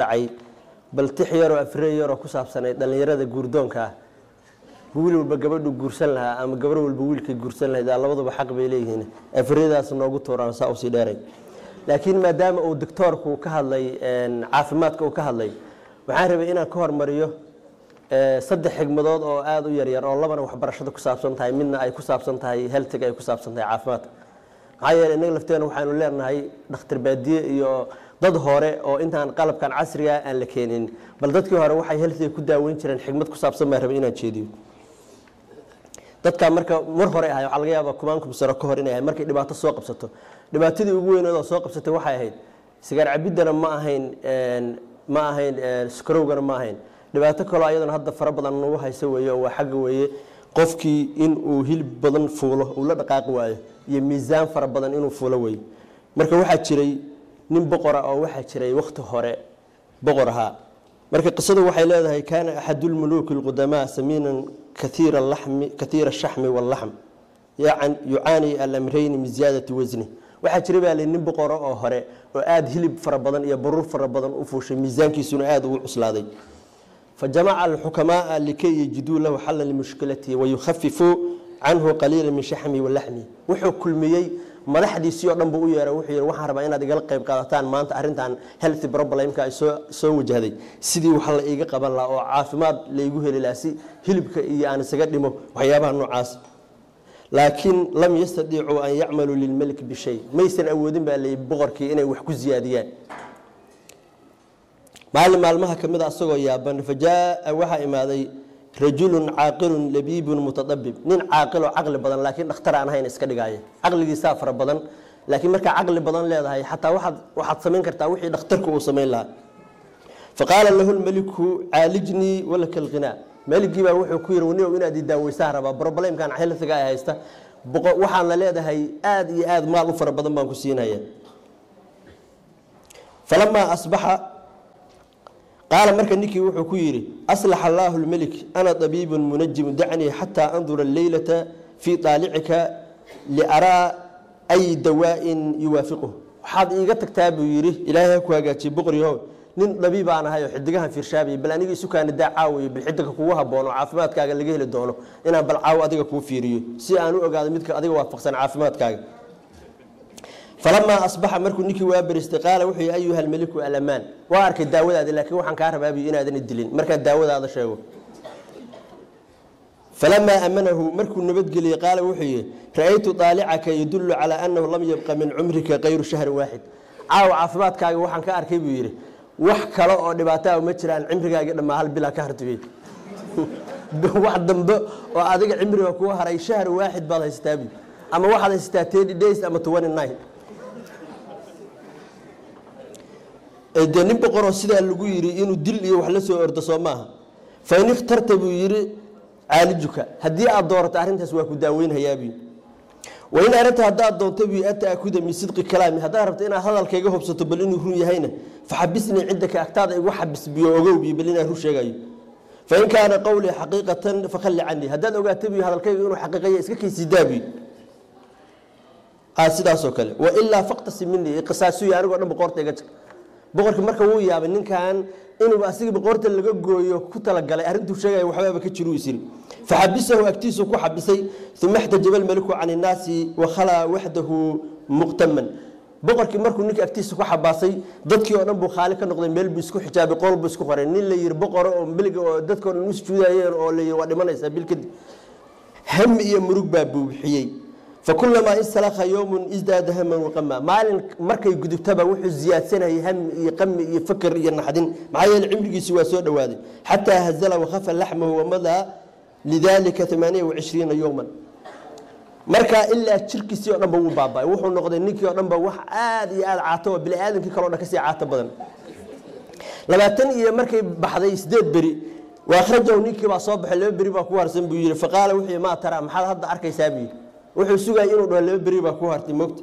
dhacay bal tixyaro afreeyaro ku saabsanay dhalinyarada guurdoonka wiil walba gabadhu guursan lahaa ama gabar walba wiilka guursan lahaa labaduba xaq bay leeyihiin afreedaas noogu tooraan saa u sii dheeray laakiin maadaama uu doctorku ka hadlay caafimaadka uu ka hadlay waxaan rabay inaan ka hormariyo saddex xigmadood oo aad u yar yar oo labana waxbarashada ku saabsan tahay midna ay ku saabsan tahay healthga ay ku saabsan tahay caafimaadka maxaa yeelay inaga lafteena waxaanu leenahay dhakhtar baadiye iyo dad hore oo intaan qalabkan casriga aan la keenin bal dadkii hore waxay healthga ku daaweyn jireen xigmad ku saabsan ma rabay inaan jeediyo dadka marka mar hore ahay waxa laga yaabaa kumaanku saro ka hor inay markay dhibaato soo qabsato dhibaatadii ugu weyn oo soo qabsatay waxay ahayd sigaar cabidana ma ahayn skrowgana ma ahayn dhibaato kale ayadana hadda fara badan nagu hayso weeyo waa xagga weeye qofkii in uu hilib badan fuulo uu la dhaqaaq waayo iyo miisaan fara badan inuu fuulo weeyo marka waxa jiray nin boqor oo waxa jiray waqti hore boqor ahaa marka qisadu waxay leedahay kaana ahadul muluk alqudama saminan kathira al-lahm kathira ash-shahm wal-lahm yu'ani al-amrayn min ziyadati wazni waxa jiray baa nin boqor oo hore oo aad hilib fara badan iyo baruur fara badan u fuushay miisaankiisuna aad u cuslaaday فجمع الحكماء لكي يجدوا له حلا لمشكلته ويخففوا عنه قليلا من شحمه واللحمه وحو كل ميي madaxdiisii oo dhan buu u yeeray wuxuu yiri waxaan rabaa inaad iga qayb qaadataan maanta arintan health problemka ay soo wajahday sidii wax la iga qaban lahaa oo caafimaad la igu heli lahaa si hilibka iyo aan isaga dhimo waxyaabaha noocaas laakiin lam yastadiicu an ya'malu lil malik bi shay maysan awoodin baa leey boqorkii inay wax ku ziyaadiyaan maalmaha kamida asagoo yaaban fajaa waxa imaaday رجل عاقل لبيب متطبب نين عاقل وعقل بدن لكن اختار عنها إن إسكت جاية عقل يسافر بدن لكن مركا عقل بدن لا هاي حتى واحد سمين كرتا وحي اختركوا وسمين لها فقال له الملك عالجني ولك الغناء ملك جيبه وحي كوير ونيو ونادي داوي سهرة بروبلم كان حيل ثقاية هيستا وحنا لا هاي آد ما غفر بدن ما كسين هي فلما أصبح قال مركا نيكي وحو كويري أصلح الله الملك أنا طبيب منجم دعني حتى أنظر الليلة في طالعك لأرى أي دواء يوافقه حاض إيقاتك تابو يري إلهي كواقاتي بقري هو نين طبيب أنا هاي حدقها في رشابي بل أنيقي سكان الدعاوي بالحدق كوها بونو عافمات كاقا اللي قيل الدونو إنا بالعاو أدقا كو فيريو سي أنو أقاد مدك أدقا وافقسان عافمات كاقا فلما أصبح مركو نيكي وابر استقالة وحي أيها الملك الأمان وارك الداود هذا لكن وحن كهرب أبي إنا ذن الدلين مركا الداود هذا شيء فلما أمنه مركو النبت قلي قال وحي رأيت طالعك يدل على أنه لم يبقى من عمرك غير شهر واحد عاو عافمات كاي وحن كهر كبير وحكا لو نباتاه ومتران عمرك لما هل بلا كهرت فيه واحد ضمبه وأدق عمري وكوها رأي شهر واحد بالله يستابي أما واحد يستاتيدي ديس أما 29 nin boqor sida lagu yiri inuu dil iyo wax la soo ordo Soomaha fayni ikhtarta buu yiri caalijuka hadii aad doorato arintaas waa ku daaweynayaabi wayna arrinta hadaad doonto bi ata akuda mi sidqi kalaami hadaa rabto inaad hadalkayga hubsato bal inuu run yahayna faxabisni cidaka agtaada igu xabis biyo ogow bi bal inaan ru sheegayo fain kaana qawli haqiiqatan fakhalli anni hadaad ogaato bi hadalkayga inuu xaqiiqaya iska kiisidaabi sidaas oo kale wa illa faqtasi minni qisaasu yaarigo dhan boqortayga boqorka marka uu yaabay ninkan inuu asiga boqorta laga gooyo ku tala galay arintu sheegay waxba ka jiru isiri fahabisahu aktisu ku habisay thumma ihtajaba al-maliku 'an an-nasi wa khala wahdahu muqtaman boqorkii markuu ninka aktisu ku xabaasay dadkii oo dhan buu khaali ka noqday meel bisku xijaabay qolb isku qoray nin la yiri boqor oo biliga oo dadka oo isjuudayeen oo leeyahay waa dhimanaysa bilkad ham iyo murug baa buuxiyay فكلما انسلخ يوم ازداد هما وقما مال markay gudubtaba wuxuu ziyaadsanay ham iyo qam iyo fikir iyo naxdin maxay cimrigiisa waa soo dhawaaday hatta hazala wa khafa lahmuhu wa madha lidhalika 28 yawman marka illa jirkiisii oo dhanba uu baabay wuxuu noqday ninkii oo dhanba wax aad iyo aad caato bil aadankii kale oo dhan ka sii caato badan 20 iyo markay baxday 8 bari waa kharajow ninkii baa soo baxay 2 bari baa ku harsan buu yiri faqaala wixii ma tara maxaad hadda arkaysaa bi wuxuu sugay inuu dhaw 2 bari baa ku hartay moogta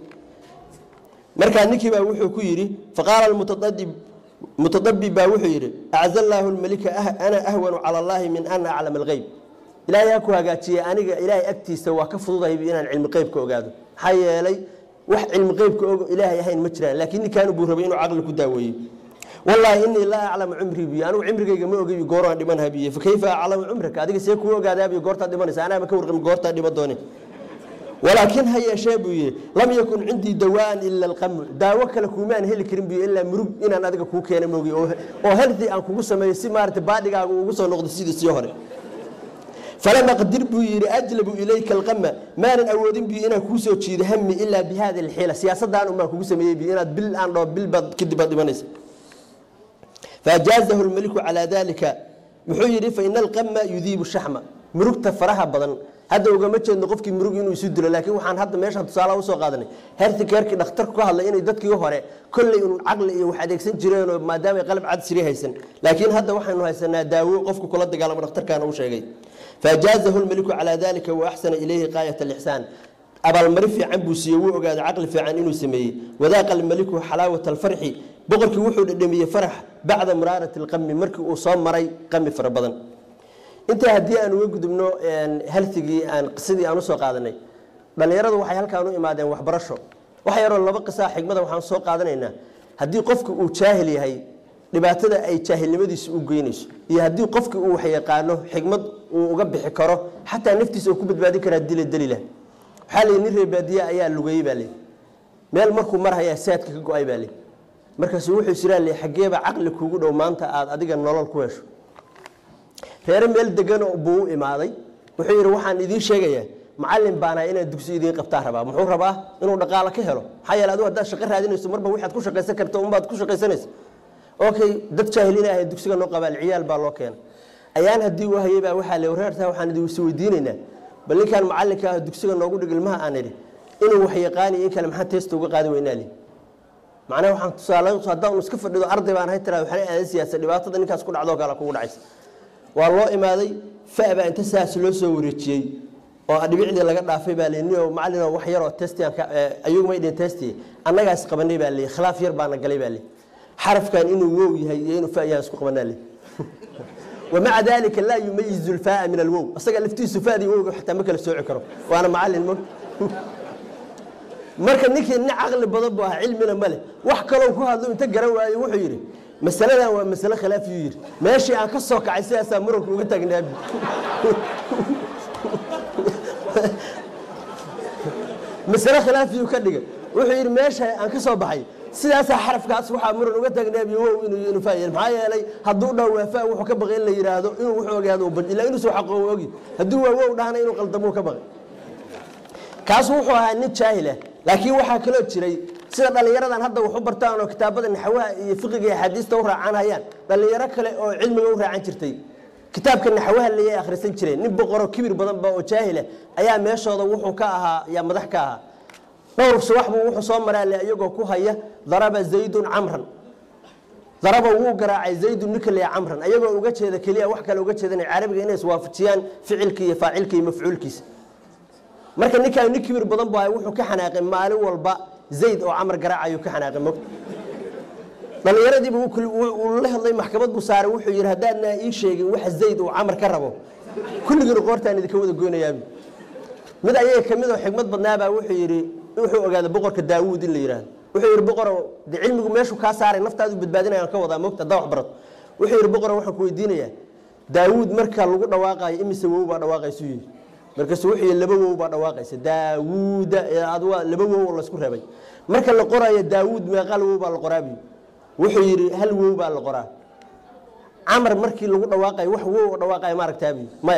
marka ninkii baa wuxuu ku yiri faqala mutadabbib baa wuxuu yiri a'azallahu al-malika ana ahwanu ala allah min an a'lam al-ghaib ilaahay ku hagaajiyay aniga ilaahay agtiisa waa ka fududahay inaan cilmi qaybka ogaado hayeelay wax cilmi qaybka og ilaahay ahayn ma jiraan laakiin ninkan buu rabay inuu aqli ku daaweeyo والله إني لا أعلم عمري بي أنا عمري ما أجي جوران دي من هبي فكيف أعلم عمرك هذيك سيكون قاعد أبي جورتا دي من أنا ما كور جورتا دي بدوني ولكن هي شابي لم يكن عندي دوان إلا القم داوك لكمان هل كريم بي إلا مرب إن أنا ذاك كوك أنا موجي أو هذي أن كوكو سما سمارة بعد جا كوكو نقد سيد السيارة فلما قدر بي أجلب إليك القم ما أنا أودين بي أنا كوسو تشيد همي إلا بهذه الحيلة سياسة دانو ما كوكو سما بي أنا بال أن بالبد كده بد منس فجازه الملك على ذلك محيري فإن القم يذيب الشحم مرقت فرحة بدن هذا وجمعت إنه قفك مروج إنه يسد له لكن وحن هذا ماشى تصالح وسوق قادني هرت كيرك نختار كهلا إنه يدك يهره كل إنه عقل واحد يكسر جيران ما دام يقلب عاد سريه هيسن لكن هذا واحد إنه هيسن داوي قفك كل ده قال ما نختار كان أول شيء فجازه الملك على ذلك وأحسن إليه غاية الإحسان أبا المرفي عن بوسيوه وقاد عقل في عن إنه سميه وذاق الملك حلاوة الفرح بقولك وحول الدمية فرح بعد مرارة القم مرك وصام مري قم فربضن أنت هدي أنا وجد منه هلثجي أن قصدي أنا سوق قادني بل يرد وحي هالكانوا إمادين وحبرشوا وحي يرى الله بقى صاحب ماذا وحن سوق قادنينا هدي قفك وشاهلي هاي لبعتدا أي شاهل لمديس وجينيش يهدي قفك وحي قانه حكمة وجب حكره حتى نفتي سوكوب بعد كره الدليل حالي نري بديا أيها اللجيء بالي مال مركو مرها يا سات كجو أي بالي مركز وحي سيران اللي حجيبه عقلك وجود وما أنت أديك النلال كويش reer meel degan oo buu imaaday wuxuu yiri waxaan idin sheegayaa macallin baana inay dugsi idin qabtaa rabaa muxuu rabaa inuu dhaqaale ka helo xayal aad wada shaqo raadinayso marba waxaad ku shaqaysan karto umbaad ku shaqaysanayso okay dad jaahiliin ah dugsiga noo qabal ciyaal baa loo keenay ayaan hadii uu hayay baa waxa la wareertaa waxaan idin soo weydiinaynaa bal ninkan macallinka dugsiga noogu dhigilmaha aan idhi inuu wax yaqaan in kale maxaa test uga qaadi weynaali macnaheedu waxaan tusaale haddaan iska fadhido arday baan hay tiraa waxaan aaday siyaasad dhibaatada ninkaas ku dhacdo kala kugu dhacaysa والله إمادي فأبى أنت ساس لوسو وريتشي أو أدبيعدي لقى ضعفي بالي إنه معلنا وحيرة تستي أيوم ما يدين تستي أنا جالس قبلني بالي خلاف يربعنا قلي بالي حرف كان إنه وو يهين وفاء يسقط قبلنا لي ومع ذلك لا يميز الفاء من الوو أصلا لفتي سفاء دي وو حتى مكل السوء عكره وأنا معلم مركز نيكي إن عقل بضبها علمنا ماله وحكلوا كوها ذو أنت جروا وحيري مسألة ومسألة خلاف يير ماشي أنا كسوك عساسة مرك وقلت أجنبي مسألة خلاف يكدق وحير ماشي أنا كسوك بحي سياسة حرف كاس وحى مرك وقلت أجنبي هو إنه فاير معايا لي هدونا وفاء وحكب بغي اللي يرادو إنه وحوق هذا وبد إلا إنه سو حقه وجي هدوه وو ده أنا إنه قلدموه كبغي كاس وحوها النت شاهلة لكن وحى كله تشري sida dhalinyaradan hadda wax u bartaan oo kitaabada naxwaha iyo fiqiga iyo xadiista u raacanayaan dhalinyaro kale oo cilmiga u raacan jirtay kitaabka naxwaha la yeey akhrisan jireen nin boqor kibir badan ba oo jaahil ayaa meeshooda wuxuu ka ahaa ya madax ka ahaa dhowr subax buu wuxuu soo maraa iyagoo ku haya daraba zaydun amran daraba wuu garaacay zaydun nikal ya amran ayagoo uga jeeda kaliya wax kale uga jeedan carabiga inay iswaafajiyaan ficilka iyo faacilka iyo mafcuulkiisa marka ninkan kibir badan baa wuxuu ka xanaaqay maalin walba زيد أو عمر قراعة يكحنا قمك بل يردي بوكل والله الله محكمة بصار وحير هدانا إيش شيء واحد زيد وعمر كربه كل جرقور تاني ذكود الجون يابي ماذا أيه كمية حكمة بالنابة وحيري هذا بقر كداود اللي يراد وحير بقر ده علمه ماشوا كاسار نفط هذا بدبادنا يعني كوضع مكت ضوء برد وحير بقر وحكوا الدنيا داود مركل لقطنا واقع إمي سووا بعد واقع سوي مركز وحي اللبوه بعد واقع داود أدوى اللبوه والله سكور هبي مركز القرى يا داود ما قالوا بعد القرابي وحي هل هو بعد القرى عمر مركز لقطنا واقع وحوه واقع ما ركتابي ما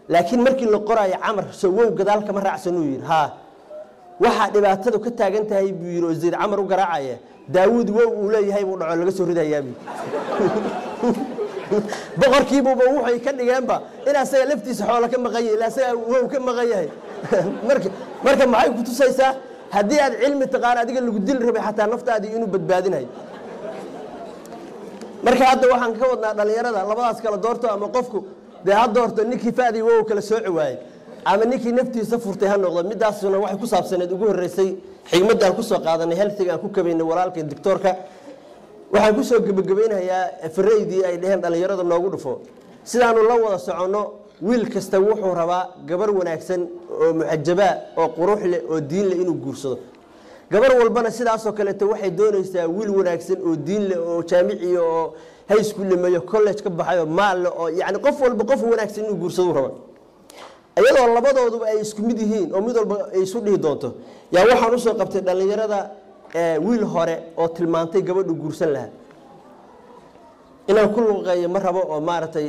لكن مركز القرى يا عمر سووا قدالك مرة عسنوير ها واحد يبعتده كتاج أنت هاي بيرو زيد عمر وقراعية داود ولا هاي وضع لقى سوري يابي بقر كيبو بوحي كان جنبه إلى سيا لفتي سحولة كم غيّ إلى سيا وهو كم غيّه مركب معي كنت سيسا هدي علم التقارع دي اللي قديل ربي حتى نفط هذه إنه بدبادين هاي مركب هذا واحد كودنا على يردا الله باس كلا دورته أما قفكو ده هذا دورته نيكي فادي وهو كلا سوء واي أما نيكي نفتي سفر تهان نقطة مدة سنة واحد كوساب سنة يقول الرئيسي حين مدة كوسا قاعدة هيلثي كوكا بين ورالك الدكتور كا waxaan ku soo gabagabeynayaa Freydii ay dhaheen dhalinyarada noogu dhufo sidaanu la wada socono wiil kasta wuxuu rabaa gabar wanaagsan oo muxajaba oo qurux leh oo diin leh inuu guursado gabar walbana sidaas oo kale waxay doonaysaa wiil wanaagsan oo diin leh oo jaamici oo high school leeyo college ka baxayo maal oo yaani qof walba qof wanaagsan inuu guursado rabo ayadoo labadooduba ay isku mid yihiin oo mid walba ay isu dhihi doonto yaa waxaan u soo qabtay dhalinyarada wiil hore oo tilmaantay gabadhu guursan lahaa inaan ku luqeeyo ma rabo oo maartay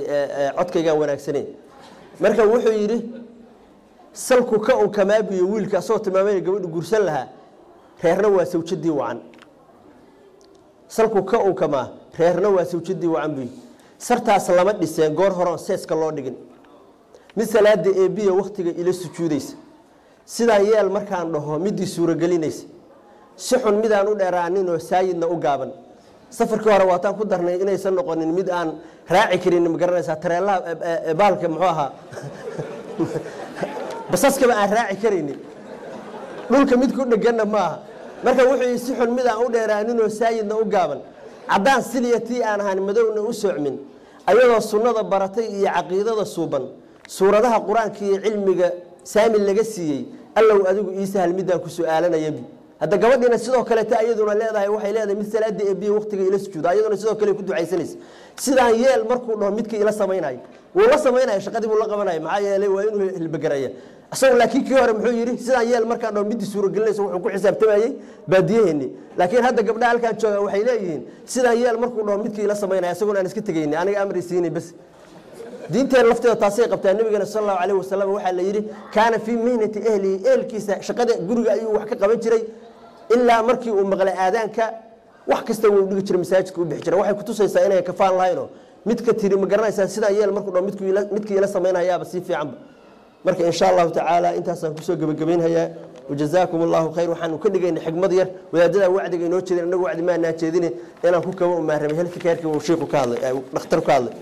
codkayga wanaagsanay marka wuxuu yiri salku ka uu kamaabiyo wiilka soo tilmaamay gabadhu guursan lahaa reerna waa sawjadii wacan salku ka uu kama reerna waa sawjadii wacan bi sartaas lama dhiseen goor hore seeska loo dhigin misalaada eebiya waqtiga ila sujuudaysa sida yeel markaan dhaho midii suura gelinaysa si xun midaan u dheeraanin oo saayidna u gaaban safarkii hore waataan ku darnay inaysan noqonin mid aan raaci karin ma garanaysaa tareelaha baalka muxuu ahaa basaska aan raaci karin dhulka mid ku dhaganna maaha marka wuxuu si xun midaan u dheeraanin oo saayidna u gaaban cadaan siliyati aan ahaan madowna u socmin ayadoo sunnada baratay iyo caqiidada suuban suuradaha quraanka iyo cilmiga saamil laga siiyay allow adigu iisa midaan ku su'aalanaya hadda gabadhina sidoo kale ta ayaduna leedahay waxay leedahay mid salaada eebiyo waqtiga ila sujuuda ayaduna sidoo kale ku ducaysanaysa sidaan yeel markuu dhaho midka ila sameeyay wuu la sameeyay shaqadii uu la qabanay maxaa yeelay waa inuu hilbagaraya asoo laakiin kii hore muxuu yiri sidaan yeel markaan dhaho mid suura gelinaysa wuxuu ku xisaabtamayay baadiyeeni laakiin hadda gabdhaha halkaan jooga waxay leeyihiin sidaan yeel markuu dhaho midka ila sameeyay asagoo aan iska tagaynay aniga amri siinay bas diinta lafteeda taasay qabtaa nabiga sallallahu alayhi wasallam waxa la yiri kaana fi mihnati ahli eelkiisa shaqada guriga ayuu wax ka qaban jiray ilaa markii uu maqlay aadaanka wax kasta uu dhigi jiray masaajidka uu bixi jiray waxay ku tusaysaa inay ka faan lahayno mid ka tiri ma garanaysaa sida yeel markuu dhaw midkii ila sameeynayaaba si fiican marka insha Allah ta'ala intaasaan ku soo gabagabeynaya وجزاكم الله خير وحن كدغين حكمد ير wadaadada wacdiga inoo jeedin anagu wacdi ma aanaa jeedin inaan ku kabo ma rabay halka kaarka uu sheekhu ka hadlay dhakhtar ka hadlay